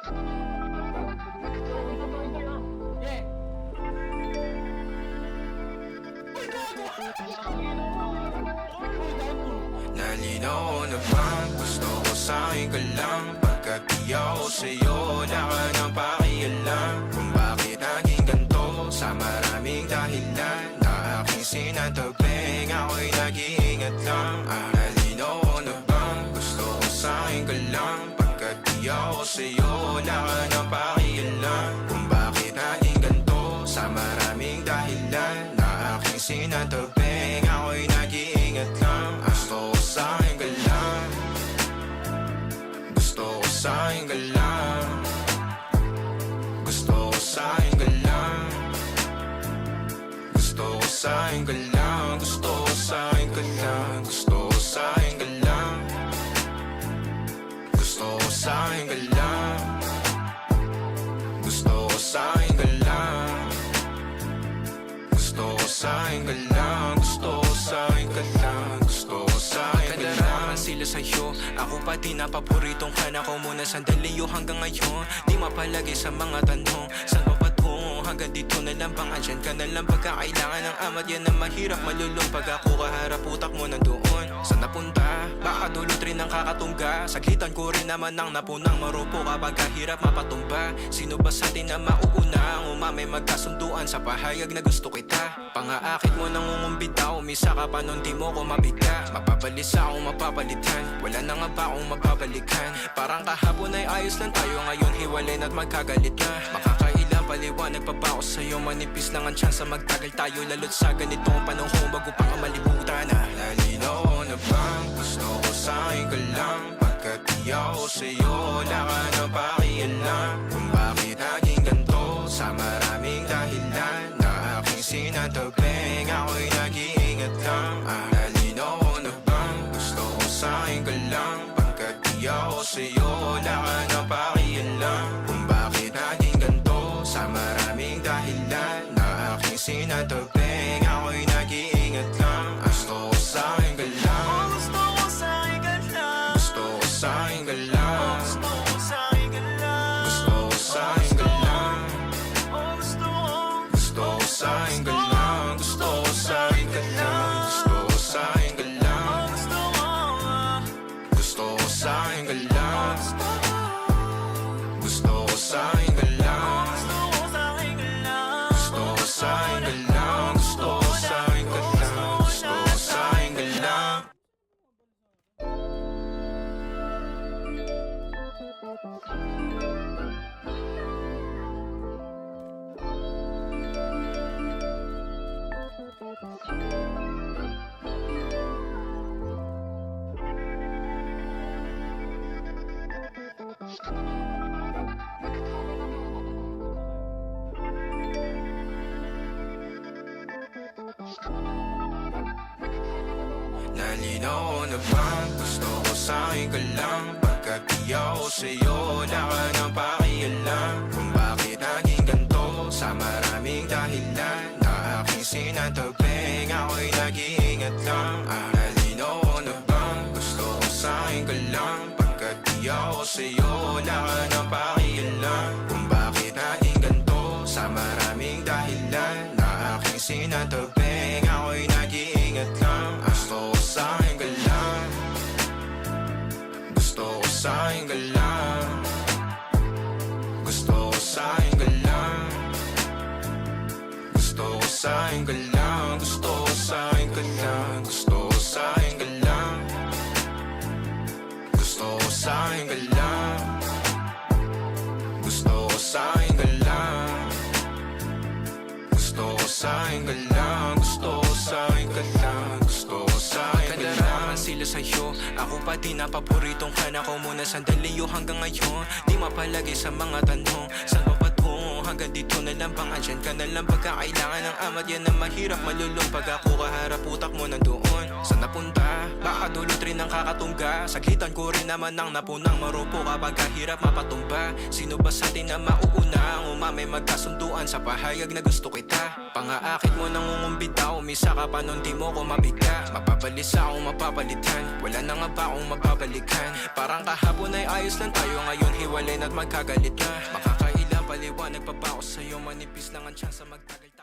Nalinaw na bang gusto ko sa'yo ka lang? Pagkat di ako sa'yo, wala ka nang pakialam. Kung bakit naging ganito sa maraming dahilan na aking sinatabing, ako'y nag-iingat lang. Nalinaw na bang gusto ko sa'yo ka lang? Pagkat di ako sa'yo, wala ka nang pakialam. Kung bakit naging ganito sa maraming dahilan na aking sinatabing, ako'y nag-iingat lang. Gusto ko sa'yo ka lang, gusto ko sa'yo ka lang, gusto ko sa'yo ka lang, gusto ko sa'yo ka lang, gusto ko sa'yo ka lang, gusto ko sa'yo ka lang, gusto ko sa'yo ka lang, gusto ko sa'yo ka lang, gusto ko sa'yo ka lang, gusto ko sa'yo ka lang, gusto ko sa'yo ka lang. Sila sa'yo, ako pati na paboritong ka na ko muna sandali yo hanggang ngayon. Di mapalagi sa mga tanong, saan pa patungo? Hanggang dito na lang bang andyan ka na lang pagkakailangan ng amat? Yan ang mahirap malulong pag ako kaharap utak mo nandoon. Saan napunta? Baka dulot rin ang kakatungga. Saglitan ko rin naman ang napunang marupo kapag kahirap mapatumba. Sino ba sa atin na mauuna ang umamay magkasunduan sa pahayag na gusto kita? Pangaakit mo nang umumbita, umisa ka pa nun di mo ko mabigla. Mapabalisa akong mapapalitan, wala na nga ba akong mapabalikan? Parang kahapon ay ayos lang tayo, ngayon hiwalay na't magkagalit na. Makakailang paliwanag pa ba ako sa'yo? Manipis lang ang tsansa magtagal tayo, lalo't sa ganitong panahon bago pa ka malibutan na. Nalinaw na bang gusto ko sa'yo ka lang? Pagkat di ako sa'yo, wala ka nang pakialam. Kung bakit naging ganito sa maraming dahilan na aking sinatabing, ako'y nag-iingat lang. Nalinaw na bang gusto ko sa'yo ka lang? Pagkat di ako sa'yo, wala ka nang pakialam. Kung bakit naging ganito sa maraming dahilan na aking sinatabing, ako'y nag-iingat lang. Gusto ko sa'yo ka lang, gusto ko sa'yo ka lang, gusto ko sa'yo ka lang, gusto ko sa'yo ka lang, gusto ko sa'yo ka lang, gusto ko sa'yo ka lang, gusto ko sa'yo ka lang, gusto ko sa'yo ka lang, gusto ko sa'yo ka lang, gusto ko sa'yo ka lang, gusto ko sa'yo ka lang, gusto ko sa'yo ka lang, gusto ko sa'yo ka lang. Nalinaw na bang gusto ko sa'yo ka lang? Pagkat di ako sa'yo, wala ka nang pakialam. Kung bakit naging ganito sa maraming dahilan na aking sinatabing, ako'y nag-iingat lang. Nalinaw na bang gusto ko sa'yo ka lang? Pagkat di ako sa'yo, wala ka nang pakialam. Kung bakit naging ganito sa maraming dahilan na aking sinatabing, ako'y nag-iingat lang. Gusto ko sa'yo ka lang, gusto ko sa'yo ka lang, gusto ko sa'yo ka lang, gusto ko sa'yo ka lang, gusto ko sa'yo ka lang, gusto ko sa'yo ka lang, gusto ko sa'yo ka lang, gusto ko sa'yo ka lang, gusto ko sa'yo ka lang, gusto ko sa'yo ka lang, gusto ko sa'yo ka lang. Sila sa'yo, ako pati na paboritong ka na ko muna sandali yo hanggang ngayon. Di mapalagi sa mga tanong, saan pa patungo? Hanggang dito na lang bang andyan ka na lang pagkakailangan ng amat? Yan ang mahirap malulong pag ako kaharap utak mo nandoon. Saan napunta? Baka dulot rin ang kakatungga. Saglitan ko rin naman ang napunang marupo kapag kahirap mapatumba. Sino ba sa atin na mauuna? Ang umamay magkasunduan sa pahayag na gusto kita. Pangaakit mo nang ungumbita, umisa ka pa nun di mo ko mabigla. Mapabalisa akong mapapalitan, wala na nga ba akong mababalikan? Parang kahapon ay ayos lang tayo, ngayon hiwalay na't magkagalit na. Makakailang paliwanag pa ba ako sa'yo, manipis lang ang tsansa magtagal.